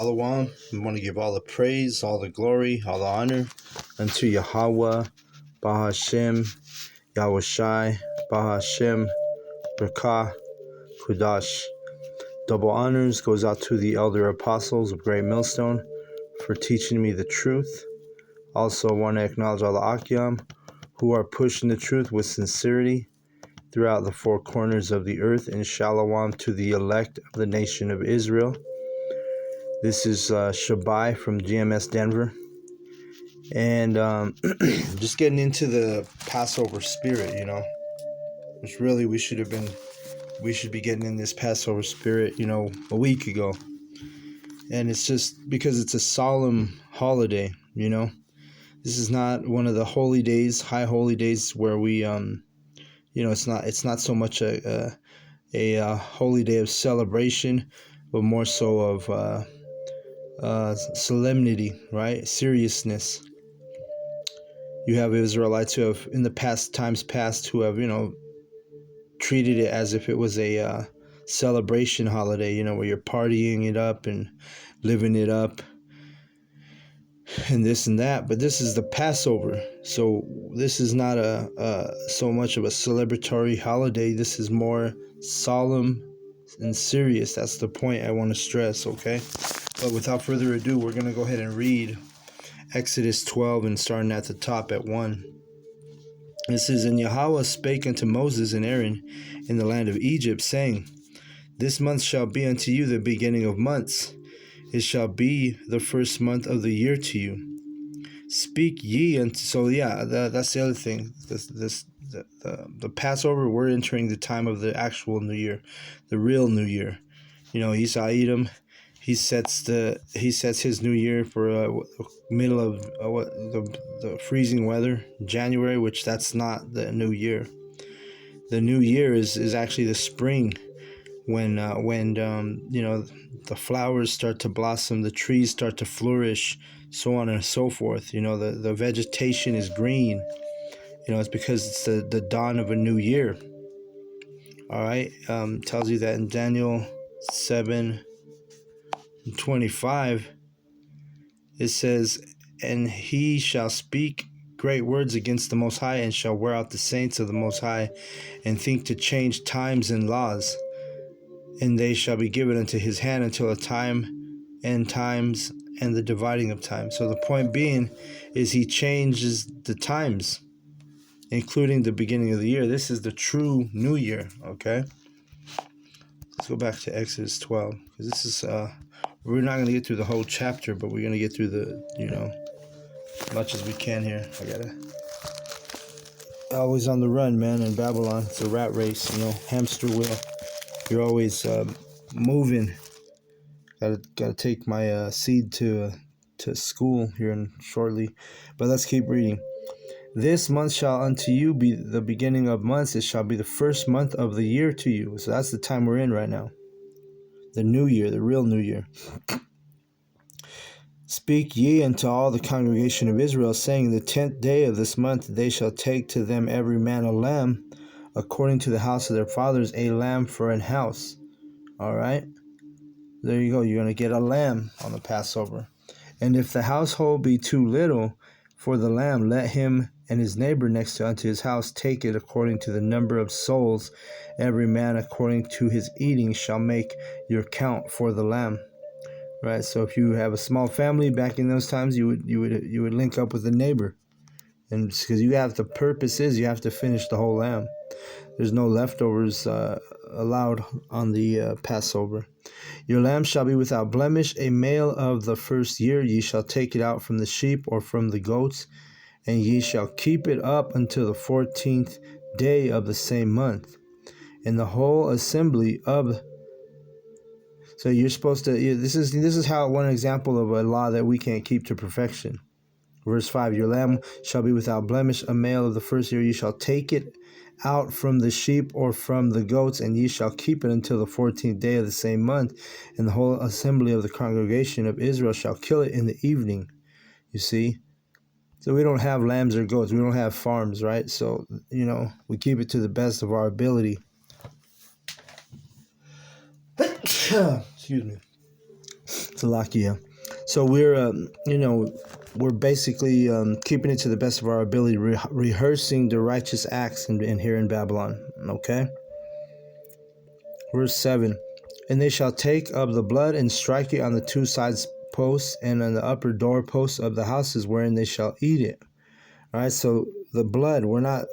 Shalom. We want to give all the praise, all the glory, all the honor unto Yahweh, Bahashem, Yahushai, Bahashem, Rakah, Kudash. Double honors goes out to the elder apostles of Great Millstone for teaching me the truth. Also want to acknowledge all the Akyam who are pushing the truth with sincerity throughout the four corners of the earth, and Shalom to the elect of the nation of Israel. This is Shabai from GMS Denver, and just getting into the Passover spirit, which really we should be getting in this Passover spirit, a week ago. And it's just because it's a solemn holiday, This is not one of the holy days, high holy days where we, it's not so much a holy day of celebration, but more so of solemnity, right? Seriousness. You have Israelites who have, in the times past, who have, treated it as if it was a celebration holiday, where you're partying it up and living it up and this and that. But this is the Passover, so this is not so much of a celebratory holiday. This is more solemn and serious. That's the point I want to stress, okay? But without further ado, we're going to go ahead and read Exodus 12 and starting at the top at 1. It says, And Yahweh spake unto Moses and Aaron in the land of Egypt, saying, This month shall be unto you the beginning of months. It shall be the first month of the year to you. Speak ye unto... So yeah, that's the other thing. The Passover, we're entering the time of the actual New Year, the real New Year. Esau Edom, he sets his New Year for middle of the freezing weather, January, which that's not the New Year. The New Year is actually the spring, when the flowers start to blossom, the trees start to flourish, so on and so forth. The vegetation is green. It's because it's the dawn of a new year. All right, tells you that in Daniel 7:25, it says, And he shall speak great words against the Most High, and shall wear out the saints of the Most High, and think to change times and laws. And they shall be given into his hand until a time and times and the dividing of time. So the point being is he changes the times, including the beginning of the year. This is the true New Year, okay? Let's go back to Exodus 12, because this is, we're not going to get through the whole chapter, but we're going to get through as much as we can here. Always on the run, man, in Babylon. It's a rat race, hamster wheel. You're always moving. Gotta take my seed to school here shortly, but let's keep reading. This month shall unto you be the beginning of months. It shall be the first month of the year to you. So that's the time we're in right now. The new year, the real new year. Speak ye unto all the congregation of Israel, saying, The 10th day of this month they shall take to them every man a lamb, according to the house of their fathers, a lamb for an house. All right. There you go. You're going to get a lamb on the Passover. And if the household be too little for the lamb, let him and his neighbor next unto his house take it according to the number of souls. Every man according to his eating shall make your count for the lamb. Right. So if you have a small family back in those times, you would link up with the neighbor, and because you have to finish the whole lamb. There's no leftovers allowed on the Passover. Your lamb shall be without blemish, a male of the first year. Ye shall take it out from the sheep or from the goats, and ye shall keep it up until the 14th day of the same month. And the whole assembly of... So you're supposed to... This is how one example of a law that we can't keep to perfection. Verse 5, Your lamb shall be without blemish, a male of the first year. Ye shall take it out from the sheep or from the goats, and ye shall keep it until the 14th day of the same month, and the whole assembly of the congregation of Israel shall kill it in the evening. You see? So we don't have lambs or goats. We don't have farms, right? So, we keep it to the best of our ability. Excuse me. Salakia. So we're, we're basically keeping it to the best of our ability, rehearsing the righteous acts in here in Babylon. Okay. Verse 7. And they shall take of the blood and strike it on the two sides posts and on the upper door posts of the houses wherein they shall eat it. All right. So the blood, we're not,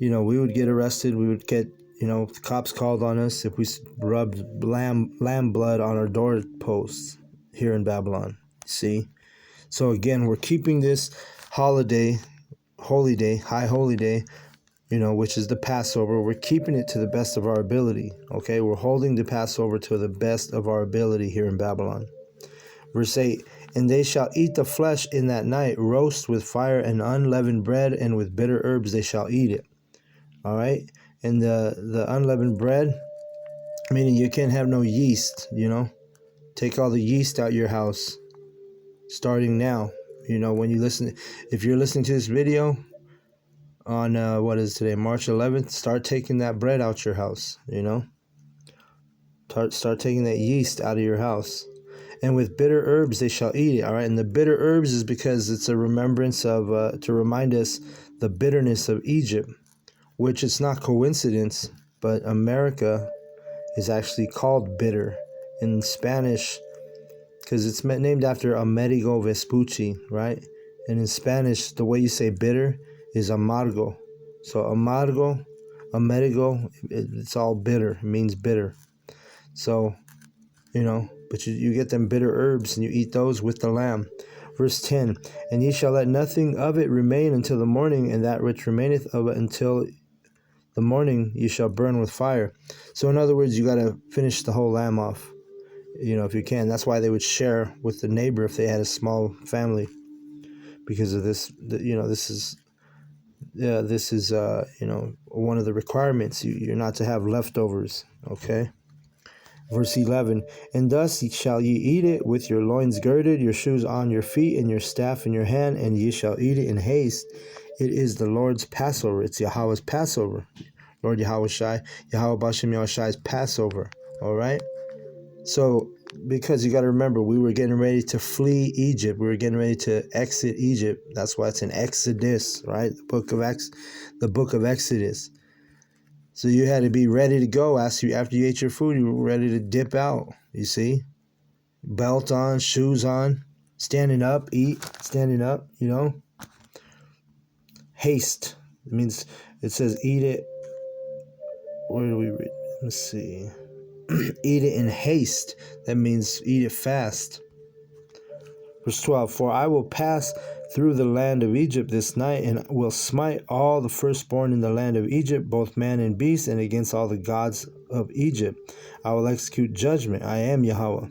we would get arrested. We would get, the cops called on us if we rubbed lamb blood on our doorposts here in Babylon. See? So again, we're keeping this holiday, holy day, high holy day, which is the Passover. We're keeping it to the best of our ability. Okay? We're holding the Passover to the best of our ability here in Babylon. Verse 8, and they shall eat the flesh in that night, roast with fire and unleavened bread, and with bitter herbs they shall eat it. All right? And the unleavened bread, meaning you can't have no yeast, Take all the yeast out of your house starting now. When you listen, if you're listening to this video on, what is today, March 11th, start taking that bread out your house, Start taking that yeast out of your house. And with bitter herbs they shall eat it, all right? And the bitter herbs is because it's a remembrance of, to remind us the bitterness of Egypt, which it's not coincidence, but America is actually called bitter in Spanish because it's named after Amerigo Vespucci, right? And in Spanish, the way you say bitter is amargo. So amargo, Amerigo, it's all bitter. It means bitter. So, but you get them bitter herbs and you eat those with the lamb. Verse 10, and ye shall let nothing of it remain until the morning, and that which remaineth of it until the morning you shall burn with fire. So in other words, you got to finish the whole lamb off, if you can. That's why they would share with the neighbor if they had a small family, because of this. This is one of the requirements. You're not to have leftovers. Okay. Verse 11, and thus shall ye eat it with your loins girded, your shoes on your feet, and your staff in your hand, and ye shall eat it in haste. It is the Lord's Passover. It's Yahweh's Passover. Lord Yahweh Shai, Yahweh Bashem Yahweh Shai's Passover. All right? So, because you got to remember, we were getting ready to flee Egypt. We were getting ready to exit Egypt. That's why it's an Exodus, right? The book of Exodus. So you had to be ready to go. After you ate your food, you were ready to dip out. You see? Belt on, shoes on, standing up, eat, standing up, Haste. It means, it says eat it. Where do we read? Let's see. Eat it in haste. That means eat it fast. Verse 12, for I will pass through the land of Egypt this night, and will smite all the firstborn in the land of Egypt, both man and beast, and against all the gods of Egypt. I will execute judgment. I am Yahweh.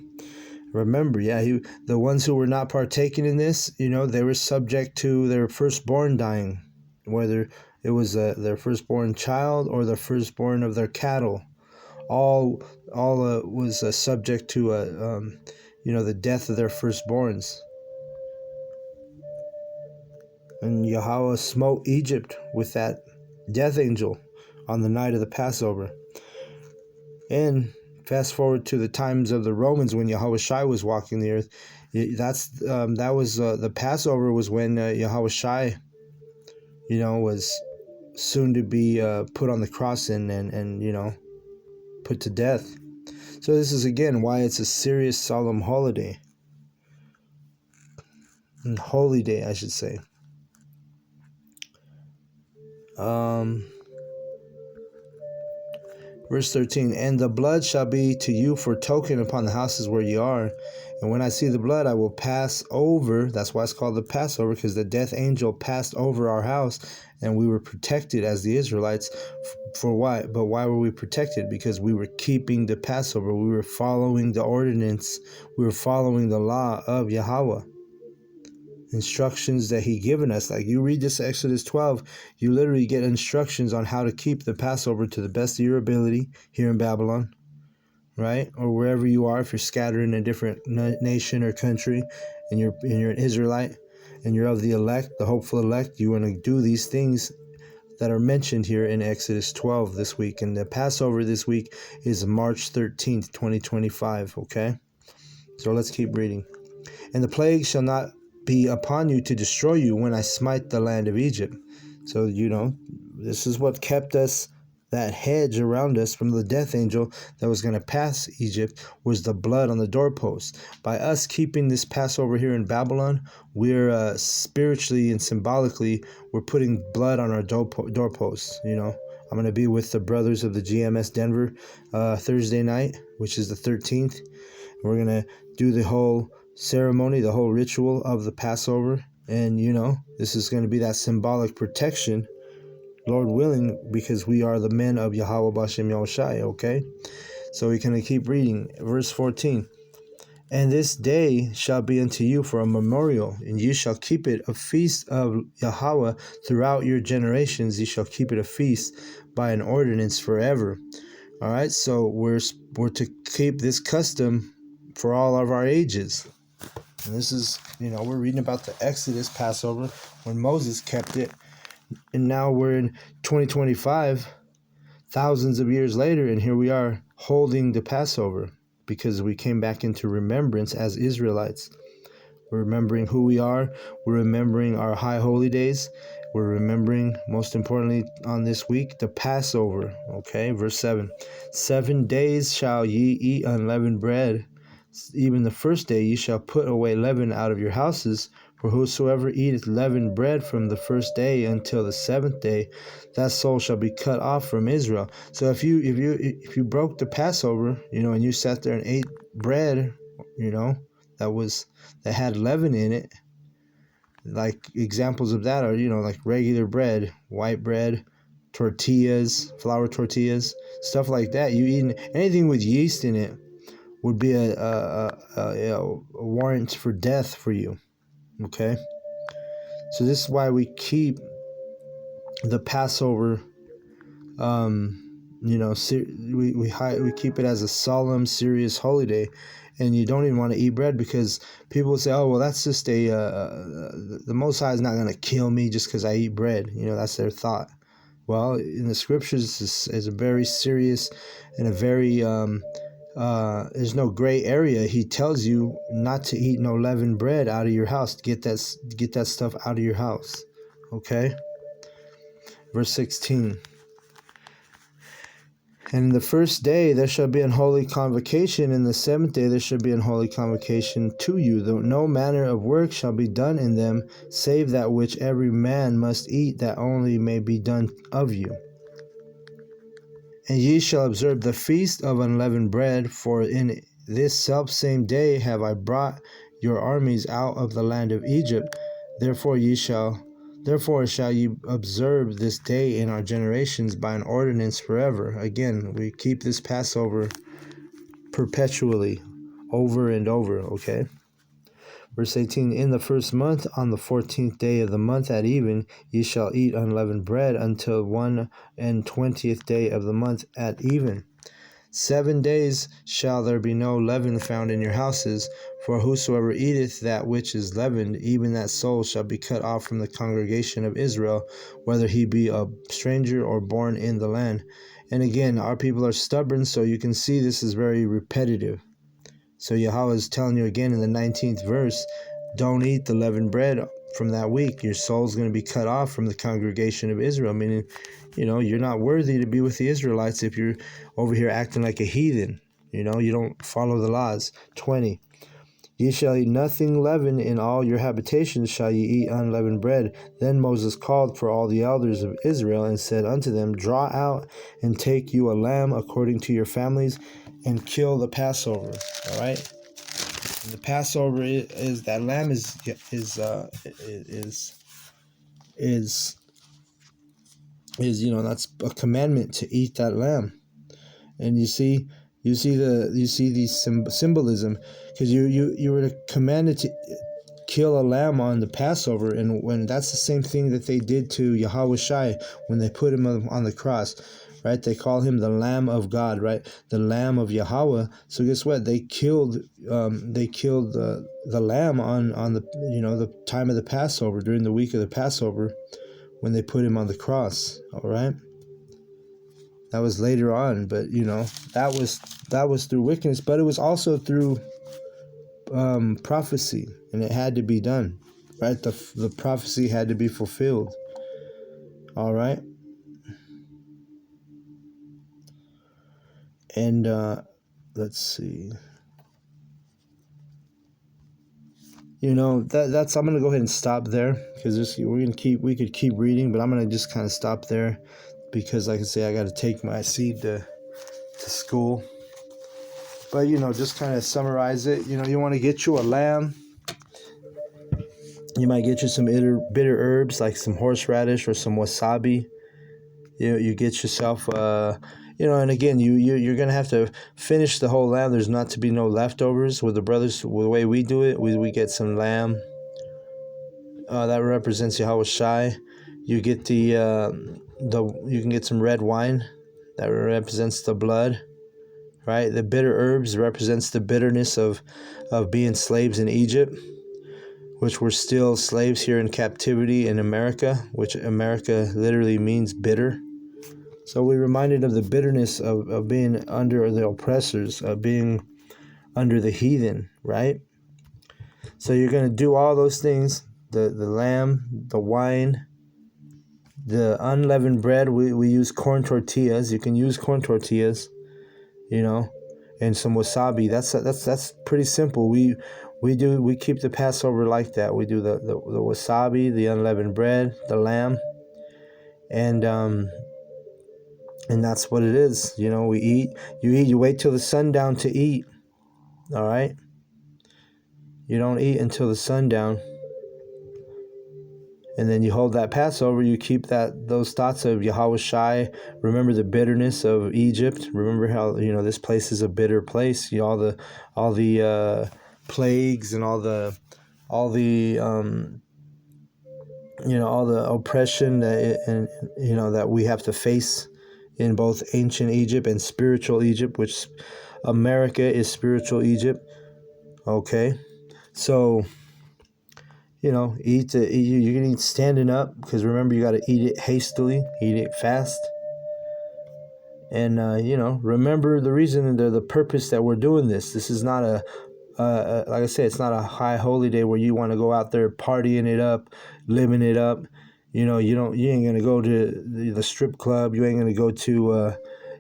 Remember, the ones who were not partaking in this, they were subject to their firstborn dying, whether it was their firstborn child or the firstborn of their cattle. All was subject to the death of their firstborns. And Yahweh smote Egypt with that death angel on the night of the Passover. And fast forward to the times of the Romans when Yahweh Shai was walking the earth. The Passover was when Yahweh Shai, was soon to be put on the cross and put to death. So this is again why it's a serious solemn holiday. And holy day, I should say. Verse 13, and the blood shall be to you for token upon the houses where ye are. And when I see the blood, I will pass over. That's why it's called the Passover, because the death angel passed over our house, and we were protected as the Israelites. For why? But why were we protected? Because we were keeping the Passover. We were following the ordinance. We were following the law of Yahweh. Instructions that he given us. Like you read this Exodus 12, you literally get instructions on how to keep the Passover to the best of your ability here in Babylon, right? Or wherever you are, if you're scattered in a different nation or country, and you're an Israelite, and you're of the elect, the hopeful elect, you want to do these things that are mentioned here in Exodus 12 this week. And the Passover this week is March 13th, 2025, okay? So let's keep reading. And the plague shall not be upon you to destroy you when I smite the land of Egypt. So, this is what kept us, that hedge around us from the death angel that was going to pass Egypt, was the blood on the doorpost. By us keeping this Passover here in Babylon, we're spiritually and symbolically, we're putting blood on our doorposts. I'm going to be with the brothers of the GMS Denver Thursday night, which is the 13th. We're going to do the whole ceremony, the whole ritual of the Passover. And, this is going to be that symbolic protection, Lord willing, because we are the men of Yahweh Bashem Yahushai, okay? So we're going to keep reading. Verse 14. And this day shall be unto you for a memorial, and you shall keep it a feast of Yahweh throughout your generations. You shall keep it a feast by an ordinance forever. All right, so we're to keep this custom for all of our ages. And this is, we're reading about the Exodus Passover when Moses kept it. And now we're in 2025, thousands of years later, and here we are holding the Passover because we came back into remembrance as Israelites. We're remembering who we are. We're remembering our high holy days. We're remembering, most importantly, on this week, the Passover. Okay, verse 7. 7 days shall ye eat unleavened bread. Even the first day ye shall put away leaven out of your houses. For whosoever eateth leavened bread from the first day until the 7th day, that soul shall be cut off from Israel. So if you broke the Passover, and you sat there and ate bread, that had leaven in it, like examples of that are, like regular bread, white bread, tortillas, flour tortillas, stuff like that. You eat anything with yeast in it would be a warrant for death for you. Okay, so this is why we keep the Passover. We keep it as a solemn, serious holiday, and you don't even want to eat bread because people will say, "Oh, well, that's just the Most High is not going to kill me just because I eat bread." That's their thought. Well, in the scriptures, this is a very serious and a very there's no gray area. He tells you not to eat no leavened bread out of your house. Get that stuff out of your house. Okay. Verse 16. And in the first day there shall be an holy convocation, and the 7th day there shall be an holy convocation to you. Though no manner of work shall be done in them, save that which every man must eat, that only may be done of you. And ye shall observe the feast of unleavened bread, for in this selfsame day have I brought your armies out of the land of Egypt. Therefore shall ye observe this day in our generations by an ordinance forever. Again, we keep this Passover perpetually, over and over, okay? Verse 18, in the first month, on the 14th day of the month at even, ye shall eat unleavened bread until 21st day of the month at even. 7 days shall there be no leaven found in your houses, for whosoever eateth that which is leavened, even that soul shall be cut off from the congregation of Israel, whether he be a stranger or born in the land. And again, our people are stubborn, so you can see this is very repetitive. So Yahweh is telling you again in the 19th verse, don't eat the leavened bread from that week. Your soul's going to be cut off from the congregation of Israel, meaning, you're not worthy to be with the Israelites if you're over here acting like a heathen. You don't follow the laws. 20. Ye shall eat nothing leavened, in all your habitations shall ye eat unleavened bread. Then Moses called for all the elders of Israel and said unto them, draw out and take you a lamb according to your families, and kill the Passover. All right. And the Passover is that lamb is that's a commandment to eat that lamb. And you see these symbolism, because you were commanded to kill a lamb on the Passover, and when that's the same thing that they did to Yahweh Shai when they put him on the cross, right? They call him the Lamb of God, right? The Lamb of Yahweh. So guess what? They killed the lamb on the time of the Passover, during the week of the Passover, when they put him on the cross. All right. That was later on, but that was through wickedness, but it was also through prophecy, and it had to be done, right? The prophecy had to be fulfilled. All right. And let's see. That's I'm gonna go ahead and stop there, because we could keep reading, but I'm gonna just kind of stop there, because like I say, I got to take my seed to school. But just kind of summarize it. You want to get you a lamb. You might get you some bitter herbs like some horseradish or some wasabi. You get yourself and again, you're gonna have to finish the whole lamb. There's not to be no leftovers. With the brothers, with the way we do it, we get some lamb that represents Yahweh Shai. You get you can get some red wine that represents the blood, right? The bitter herbs represents the bitterness of being slaves in Egypt, which we're still slaves here in captivity in America, which America literally means bitter. So we're reminded of the bitterness of being under the oppressors, of being under the heathen, right? So you're going to do all those things, the lamb, the wine, the unleavened bread. We use corn tortillas. You can use corn tortillas, and some wasabi. That's pretty simple. We keep the Passover like that. We do the wasabi, the unleavened bread, the lamb, and that's what it is. We eat. You wait till the sundown to eat. All right. You don't eat until the sundown. And then you hold that Passover. You keep those thoughts of Yahweh Shai. Remember the bitterness of Egypt. Remember how this place is a bitter place. All the plagues and all the oppression that we have to face in both ancient Egypt and spiritual Egypt, which America is spiritual Egypt. Okay, so you're gonna eat standing up, because remember, you got to eat it hastily, eat it fast, and remember the reason and the purpose that we're doing this. This is not like I said, it's not a high holy day where you want to go out there partying it up, living it up. You ain't gonna go to the strip club. You ain't gonna go to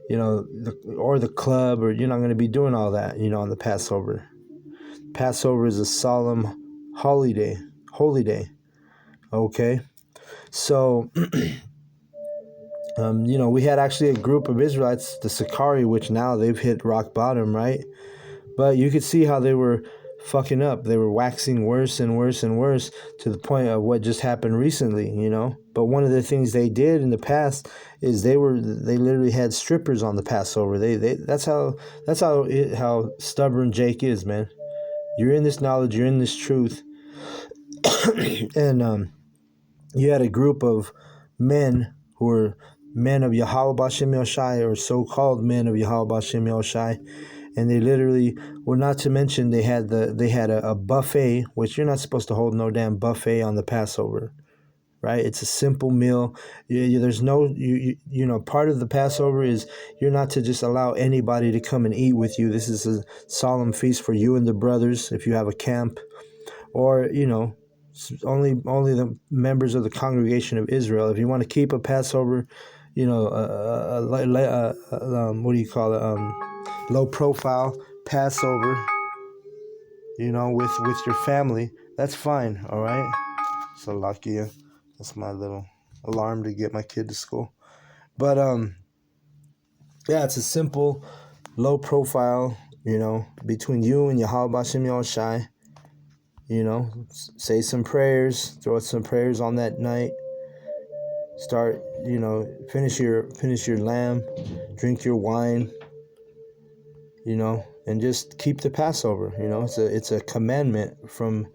the club, or you're not gonna be doing all that. On the Passover. Passover is a solemn holy day. Okay, so we had actually a group of Israelites, the Sakari, which now they've hit rock bottom, right? But you could see how they were fucking up. They were waxing worse and worse and worse, to the point of what just happened recently, But one of the things they did in the past is they literally had strippers on the Passover. That's how stubborn Jake is, man. You're in this knowledge, you're in this truth, and you had a group of men who were men of Yahweh Bashem Yoshai, or so-called men of Yahweh Bashem Yoshai. And they literally, well, not to mention they had a buffet, which you're not supposed to hold no damn buffet on the Passover, right? It's a simple meal. There's no, part of the Passover is you're not to just allow anybody to come and eat with you. This is a solemn feast for you and the brothers, if you have a camp, or, only the members of the congregation of Israel. If you want to keep a Passover, what do you call it? Low profile Passover, with your family, that's fine. All right. So Lakia, that's my little alarm to get my kid to school. But yeah, it's a simple, low profile, between you and Yahweh Bashem Yahushai. Say some prayers, throw some prayers on that night. Start, finish your lamb, drink your wine. And just keep the Passover. It's a commandment from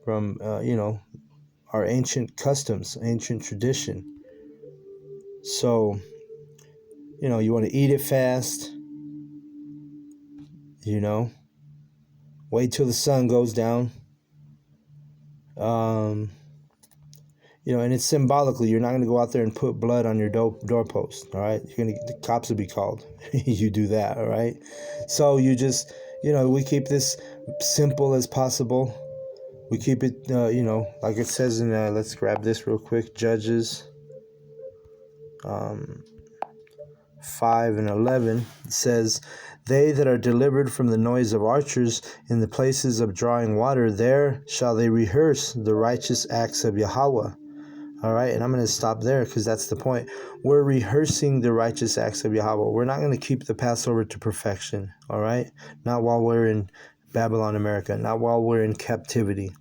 our ancient customs, ancient tradition. So, you want to eat it fast. Wait till the sun goes down. And it's symbolically, you're not going to go out there and put blood on your doorpost, all right? The cops will be called. You do that, all right? So you just, we keep this simple as possible. We keep it, like it says in, let's grab this real quick, Judges 5:11. It says, "They that are delivered from the noise of archers in the places of drawing water, there shall they rehearse the righteous acts of Yahweh." All right, and I'm going to stop there because that's the point. We're rehearsing the righteous acts of Yahweh. We're not going to keep the Passover to perfection, all right? Not while we're in Babylon, America, not while we're in captivity.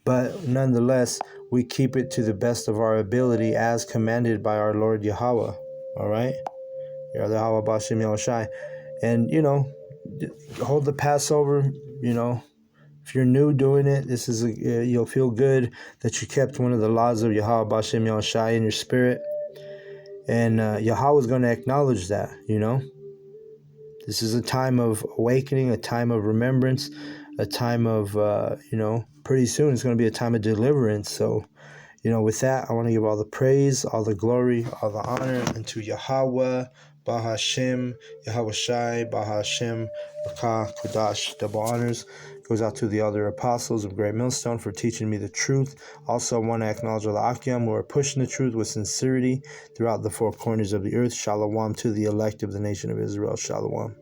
But nonetheless, we keep it to the best of our ability as commanded by our Lord Yahweh, all right? Yahweh Bashem Yahushai. And, hold the Passover, if you're new doing it, this is you'll feel good that you kept one of the laws of Yahweh Bashem Yahushai in your spirit, and Yahweh is going to acknowledge that. This is a time of awakening, a time of remembrance, a time of pretty soon it's going to be a time of deliverance. So, with that, I want to give all the praise, all the glory, all the honor unto Yahweh, Bahashem, Yahweh Shai, Bahashem, Rakah, Kodash. Double honors goes out to the other apostles of Great Millstone for teaching me the truth. Also, I want to acknowledge all the Akim who are pushing the truth with sincerity throughout the four corners of the earth. Shalom to the elect of the nation of Israel. Shalom.